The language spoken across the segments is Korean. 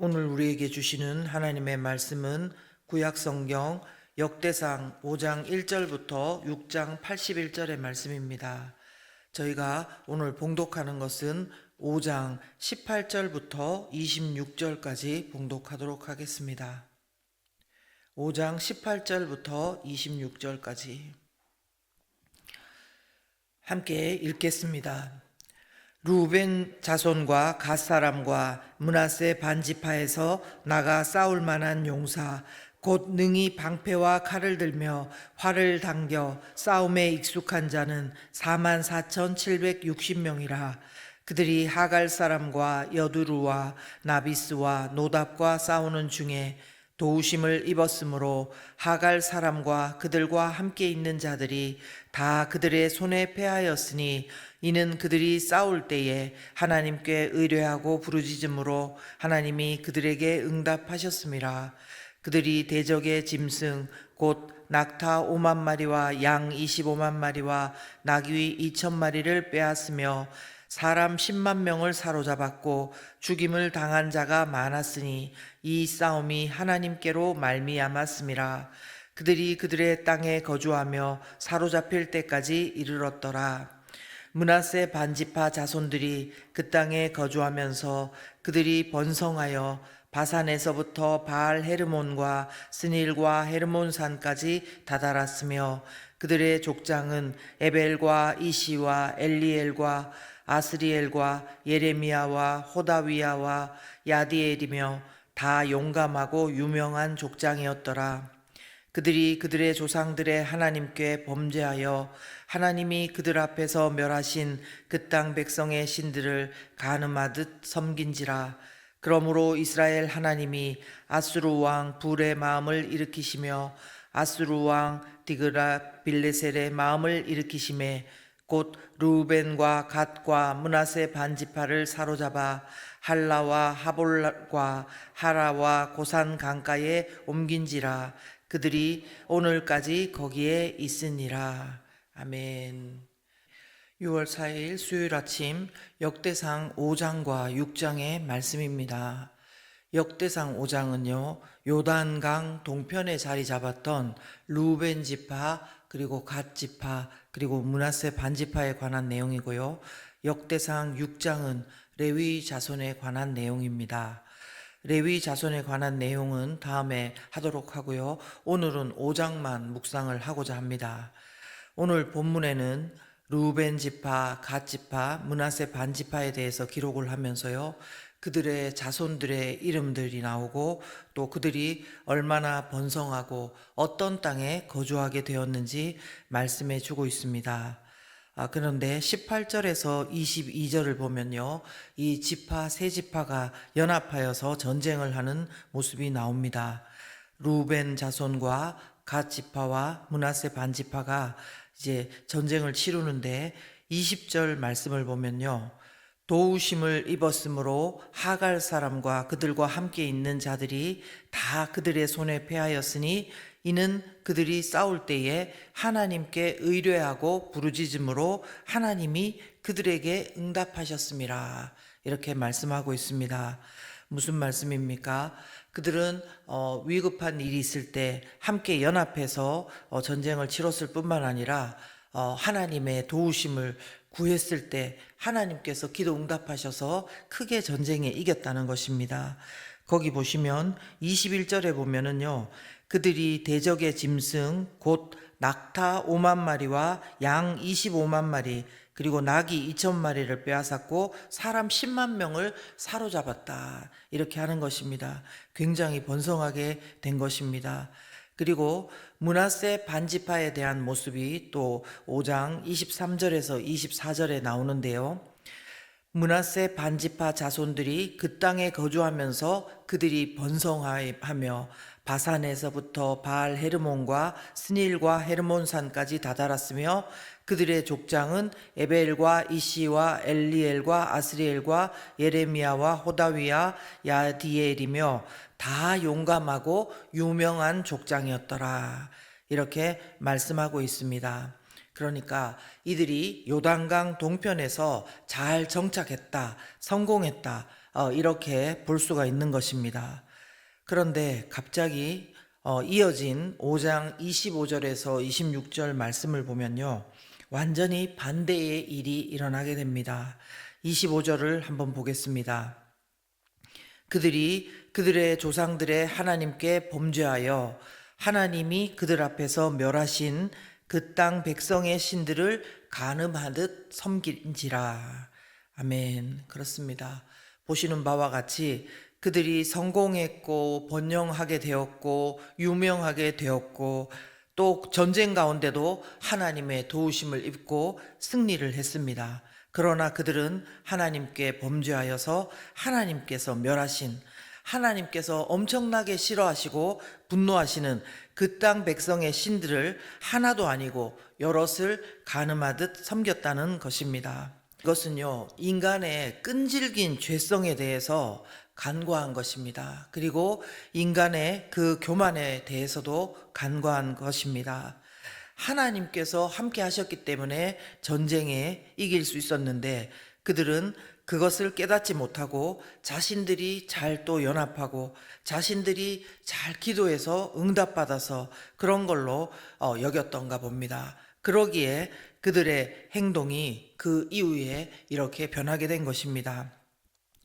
오늘 우리에게 주시는 하나님의 말씀은 구약성경 역대상 5장 1절부터 6장 81절의 말씀입니다. 저희가 오늘 봉독하는 것은 5장 18절부터 26절까지 봉독하도록 하겠습니다. 5장 18절부터 26절까지 함께 읽겠습니다. 루벤 자손과 갓 사람과 므낫세 반지파에서 나가 싸울 만한 용사 곧 능히 방패와 칼을 들며 활을 당겨 싸움에 익숙한 자는 44,760명이라. 그들이 하갈 사람과 여두루와 나비스와 노답과 싸우는 중에 도우심을 입었으므로 하갈 사람과 그들과 함께 있는 자들이 다 그들의 손에 패하였으니 이는 그들이 싸울 때에 하나님께 의뢰하고 부르짖음으로 하나님이 그들에게 응답하셨음이라. 그들이 대적의 짐승 곧 낙타 5만 마리와 양 25만 마리와 나귀 2천 마리를 빼앗으며 사람 10만 명을 사로잡았고 죽임을 당한 자가 많았으니 이 싸움이 하나님께로 말미암았음이라. 그들이 그들의 땅에 거주하며 사로잡힐 때까지 이르렀더라. 므낫세 반지파 자손들이 그 땅에 거주하면서 그들이 번성하여 바산에서부터 바알 헤르몬과 스닐과 헤르몬 산까지 다다랐으며 그들의 족장은 에벨과 이시와 엘리엘과 아스리엘과 예레미야와 호다위야와 야디엘이며 다 용감하고 유명한 족장이었더라. 그들이 그들의 조상들의 하나님께 범죄하여 하나님이 그들 앞에서 멸하신 그 땅 백성의 신들을 간음하듯 섬긴지라. 그러므로 이스라엘 하나님이 아수르 왕 불의 마음을 일으키시며 아수르 왕 디그라 빌레셀의 마음을 일으키심에 곧 르우벤과 갓과 므낫세 반지파를 사로잡아 할라와 하볼과 하라와 고산 강가에 옮긴지라. 그들이 오늘까지 거기에 있으니라. 아멘. 6월 4일 수요일 아침 역대상 5장과 6장의 말씀입니다. 역대상 5장은요, 요단강 동편에 자리 잡았던 루벤 지파, 그리고 갓 지파, 그리고 므낫세 반지파에 관한 내용이고요. 역대상 6장은 레위 자손에 관한 내용입니다. 레위 자손에 관한 내용은 다음에 하도록 하고요. 오늘은 5장만 묵상을 하고자 합니다. 오늘 본문에는 루벤 지파, 갓 지파, 므낫세 반지파에 대해서 기록을 하면서요. 그들의 자손들의 이름들이 나오고 또 그들이 얼마나 번성하고 어떤 땅에 거주하게 되었는지 말씀해 주고 있습니다. 그런데 18절에서 22절을 보면요, 이 지파 세 지파가 연합하여서 전쟁을 하는 모습이 나옵니다. 루벤 자손과 갓 지파와 므낫세 반지파가 이제 전쟁을 치르는데 20절 말씀을 보면요, 도우심을 입었으므로 하갈 사람과 그들과 함께 있는 자들이 다 그들의 손에 패하였으니 이는 그들이 싸울 때에 하나님께 의뢰하고 부르짖음으로 하나님이 그들에게 응답하셨음이라. 이렇게 말씀하고 있습니다. 무슨 말씀입니까? 그들은 위급한 일이 있을 때 함께 연합해서 전쟁을 치렀을 뿐만 아니라 하나님의 도우심을 구했을 때 하나님께서 기도 응답하셔서 크게 전쟁에 이겼다는 것입니다. 거기 보시면 21절에 보면은요, 그들이 대적의 짐승 곧 낙타 5만 마리와 양 25만 마리 그리고 나귀 2천 마리를 빼앗았고 사람 10만 명을 사로잡았다. 이렇게 하는 것입니다. 굉장히 번성하게 된 것입니다. 그리고 므낫세 반지파에 대한 모습이 또 5장 23절에서 24절에 나오는데요. 므낫세 반지파 자손들이 그 땅에 거주하면서 그들이 번성하며 바산에서부터 바알 헤르몬과 스닐과 헤르몬 산까지 다다랐으며 그들의 족장은 에벨과 이시와 엘리엘과 아스리엘과 예레미야와 호다위야 야디엘이며 다 용감하고 유명한 족장이었더라. 이렇게 말씀하고 있습니다. 그러니까 이들이 요단강 동편에서 잘 정착했다, 성공했다, 이렇게 볼 수가 있는 것입니다. 그런데 갑자기 이어진 5장 25절에서 26절 말씀을 보면요, 완전히 반대의 일이 일어나게 됩니다. 25절을 한번 보겠습니다. 그들이 그들의 조상들의 하나님께 범죄하여 하나님이 그들 앞에서 멸하신 그 땅 백성의 신들을 간음하듯 섬긴지라. 아멘. 그렇습니다. 보시는 바와 같이 그들이 성공했고 번영하게 되었고 유명하게 되었고 또 전쟁 가운데도 하나님의 도우심을 입고 승리를 했습니다. 그러나 그들은 하나님께 범죄하여서 하나님께서 멸하신, 하나님께서 엄청나게 싫어하시고 분노하시는 그 땅 백성의 신들을 하나도 아니고 여럿을 간음하듯 섬겼다는 것입니다. 이것은요, 인간의 끈질긴 죄성에 대해서 간과한 것입니다. 그리고 인간의 그 교만에 대해서도 간과한 것입니다. 하나님께서 함께 하셨기 때문에 전쟁에 이길 수 있었는데 그들은 그것을 깨닫지 못하고 자신들이 잘 또 연합하고 자신들이 잘 기도해서 응답받아서 그런 걸로 여겼던가 봅니다. 그러기에 그들의 행동이 그 이후에 이렇게 변하게 된 것입니다.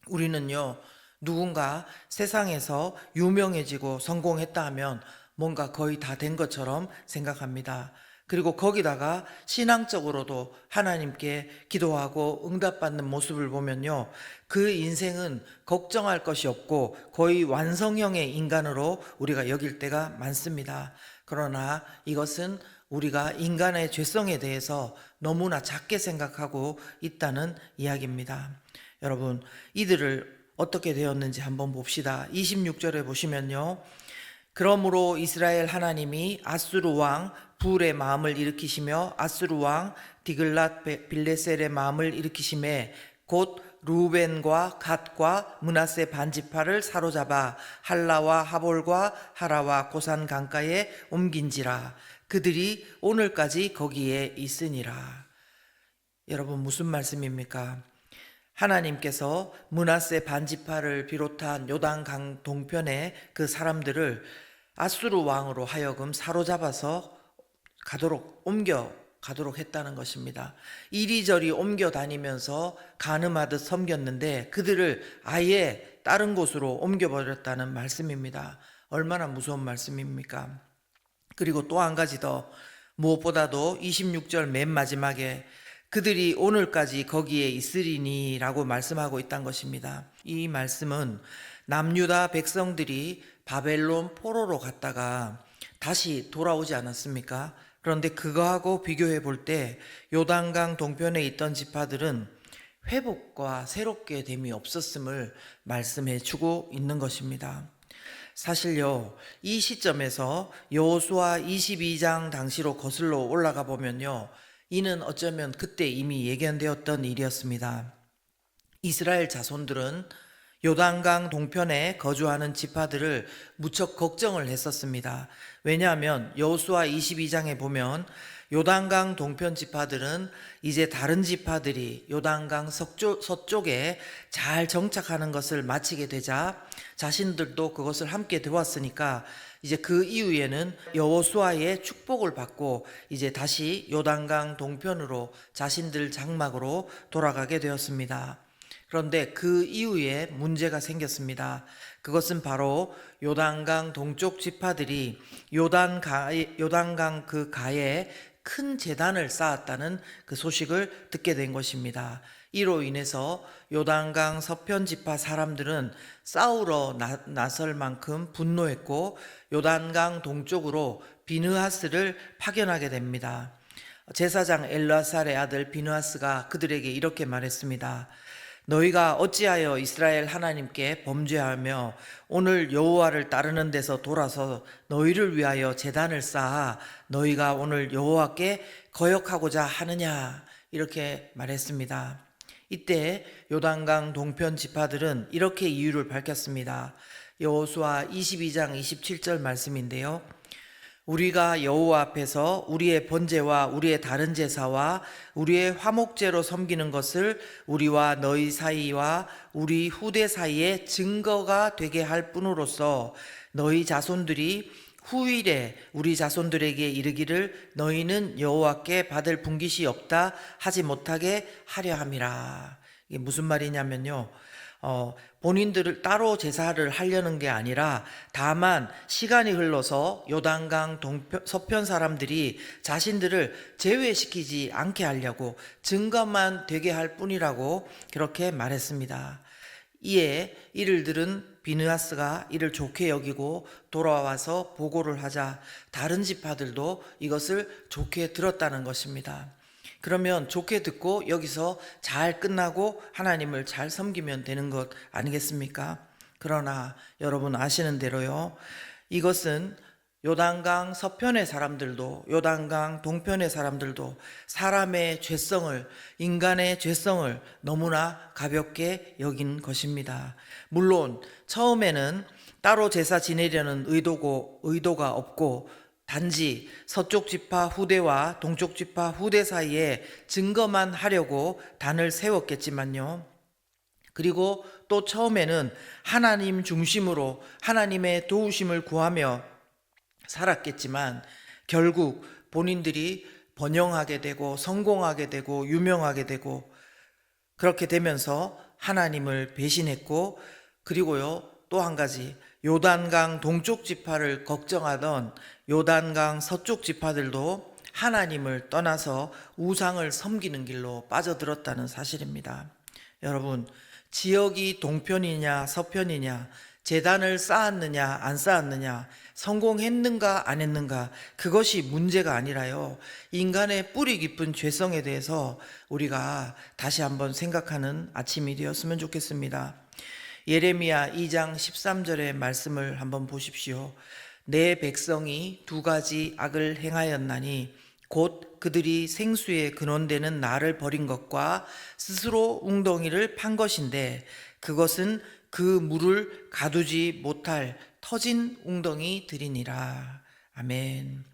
우리는요, 누군가 세상에서 유명해지고 성공했다 하면 뭔가 거의 다 된 것처럼 생각합니다. 그리고 거기다가 신앙적으로도 하나님께 기도하고 응답받는 모습을 보면요, 그 인생은 걱정할 것이 없고 거의 완성형의 인간으로 우리가 여길 때가 많습니다. 그러나 이것은 우리가 인간의 죄성에 대해서 너무나 작게 생각하고 있다는 이야기입니다. 여러분, 이들을 어떻게 되었는지 한번 봅시다. 26절에 보시면요, 그러므로 이스라엘 하나님이 아수르 왕 불의 마음을 일으키시며 아수르 왕 디글랏 빌레셀의 마음을 일으키심에 곧 루벤과 갓과 므낫세 반지파를 사로잡아 할라와 하볼과 하라와 고산 강가에 옮긴지라. 그들이 오늘까지 거기에 있으니라. 여러분, 무슨 말씀입니까? 하나님께서 므낫세 반지파를 비롯한 요단강 동편의 그 사람들을 아수르 왕으로 하여금 사로잡아서 옮겨 가도록 했다는 것입니다. 이리저리 옮겨 다니면서 간음하듯 섬겼는데 그들을 아예 다른 곳으로 옮겨버렸다는 말씀입니다. 얼마나 무서운 말씀입니까? 그리고 또 한 가지 더, 무엇보다도 26절 맨 마지막에 그들이 오늘까지 거기에 있으리니 라고 말씀하고 있다는 것입니다. 이 말씀은 남유다 백성들이 바벨론 포로로 갔다가 다시 돌아오지 않았습니까? 그런데 그거하고 비교해 볼 때 요단강 동편에 있던 지파들은 회복과 새롭게 됨이 없었음을 말씀해 주고 있는 것입니다. 사실요, 이 시점에서 여호수아 22장 당시로 거슬러 올라가 보면요, 이는 어쩌면 그때 이미 예견되었던 일이었습니다. 이스라엘 자손들은 요단강 동편에 거주하는 지파들을 무척 걱정을 했었습니다. 왜냐하면 여호수아 22장에 보면 요단강 동편 지파들은 이제 다른 지파들이 요단강 서쪽에 잘 정착하는 것을 마치게 되자 자신들도 그것을 함께 되었으니까 이제 그 이후에는 여호수아의 축복을 받고 이제 다시 요단강 동편으로 자신들 장막으로 돌아가게 되었습니다. 그런데 그 이후에 문제가 생겼습니다. 그것은 바로 요단강 동쪽 지파들이 요단강 그 가에 큰 제단을 쌓았다는 그 소식을 듣게 된 것입니다. 이로 인해서 요단강 서편 지파 사람들은 싸우러 나설 만큼 분노했고 요단강 동쪽으로 비느하스를 파견하게 됩니다. 제사장 엘르아살의 아들 비느하스가 그들에게 이렇게 말했습니다. 너희가 어찌하여 이스라엘 하나님께 범죄하며 오늘 여호와를 따르는 데서 돌아서 너희를 위하여 제단을 쌓아 너희가 오늘 여호와께 거역하고자 하느냐, 이렇게 말했습니다. 이때 요단강 동편 지파들은 이렇게 이유를 밝혔습니다. 여호수아 22장 27절 말씀인데요, 우리가 여호와 앞에서 우리의 번제와 우리의 다른 제사와 우리의 화목제로 섬기는 것을 우리와 너희 사이와 우리 후대 사이에 증거가 되게 할 뿐으로써 너희 자손들이 후일에 우리 자손들에게 이르기를 너희는 여호와께 받을 분깃이 없다 하지 못하게 하려 함이라. 이게 무슨 말이냐면요. 본인들을 따로 제사를 하려는 게 아니라 다만 시간이 흘러서 요단강 서편 사람들이 자신들을 제외시키지 않게 하려고 증거만 되게 할 뿐이라고 그렇게 말했습니다. 이에 이를 들은 비느하스가 이를 좋게 여기고 돌아와서 보고를 하자 다른 지파들도 이것을 좋게 들었다는 것입니다. 그러면 좋게 듣고 여기서 잘 끝나고 하나님을 잘 섬기면 되는 것 아니겠습니까? 그러나 여러분 아시는 대로요. 이것은 요단강 서편의 사람들도 요단강 동편의 사람들도 사람의 죄성을, 인간의 죄성을 너무나 가볍게 여긴 것입니다. 물론 처음에는 따로 제사 지내려는 의도가 없고 단지 서쪽 지파 후대와 동쪽 지파 후대 사이에 증거만 하려고 단을 세웠겠지만요. 그리고 또 처음에는 하나님 중심으로 하나님의 도우심을 구하며 살았겠지만 결국 본인들이 번영하게 되고 성공하게 되고 유명하게 되고 그렇게 되면서 하나님을 배신했고, 그리고요 또 한 가지 요단강 동쪽 지파를 걱정하던 요단강 서쪽 지파들도 하나님을 떠나서 우상을 섬기는 길로 빠져들었다는 사실입니다. 여러분, 지역이 동편이냐 서편이냐, 제단을 쌓았느냐 안 쌓았느냐, 성공했는가 안 했는가, 그것이 문제가 아니라요, 인간의 뿌리 깊은 죄성에 대해서 우리가 다시 한번 생각하는 아침이 되었으면 좋겠습니다. 예레미야 2장 13절의 말씀을 한번 보십시오. 내 백성이 두 가지 악을 행하였나니 곧 그들이 생수에 근원되는 나를 버린 것과 스스로 웅덩이를 판 것인데 그것은 그 물을 가두지 못할 터진 웅덩이들이니라. 아멘.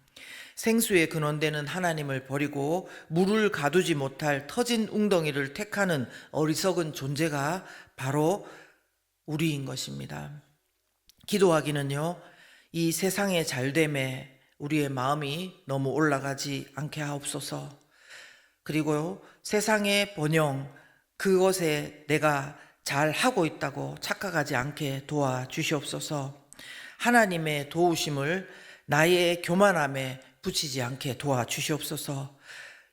생수에 근원되는 하나님을 버리고 물을 가두지 못할 터진 웅덩이를 택하는 어리석은 존재가 바로 우리인 것입니다. 기도하기는요, 이 세상의 잘됨에 우리의 마음이 너무 올라가지 않게 하옵소서. 그리고요, 세상의 번영, 그것에 내가 잘 하고 있다고 착각하지 않게 도와주시옵소서. 하나님의 도우심을 나의 교만함에 붙이지 않게 도와주시옵소서.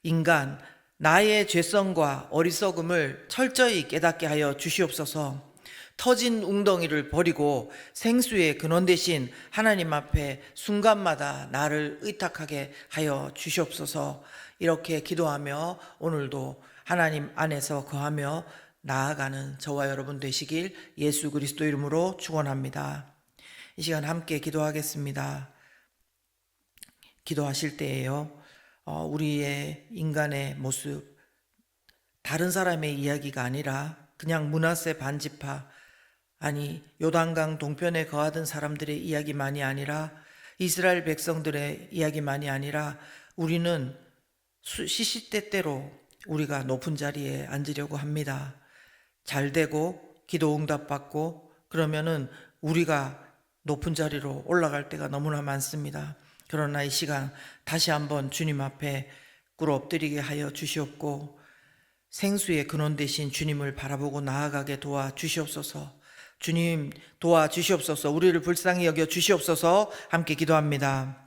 인간, 나의 죄성과 어리석음을 철저히 깨닫게 하여 주시옵소서. 터진 웅덩이를 버리고 생수의 근원 되신 하나님 앞에 순간마다 나를 의탁하게 하여 주시옵소서. 이렇게 기도하며 오늘도 하나님 안에서 거하며 나아가는 저와 여러분 되시길 예수 그리스도 이름으로 축원합니다. 이 시간 함께 기도하겠습니다. 기도하실 때에요, 우리의 인간의 모습, 다른 사람의 이야기가 아니라 그냥 므낫세 반지파, 아니 요단강 동편에 거하던 사람들의 이야기만이 아니라 이스라엘 백성들의 이야기만이 아니라 우리는 시시때때로 우리가 높은 자리에 앉으려고 합니다. 잘 되고 기도 응답받고 그러면은 우리가 높은 자리로 올라갈 때가 너무나 많습니다. 그러나 이 시간 다시 한번 주님 앞에 꿇어 엎드리게 하여 주시옵고 생수의 근원 되신 주님을 바라보고 나아가게 도와주시옵소서. 주님 도와주시옵소서. 우리를 불쌍히 여겨 주시옵소서. 함께 기도합니다.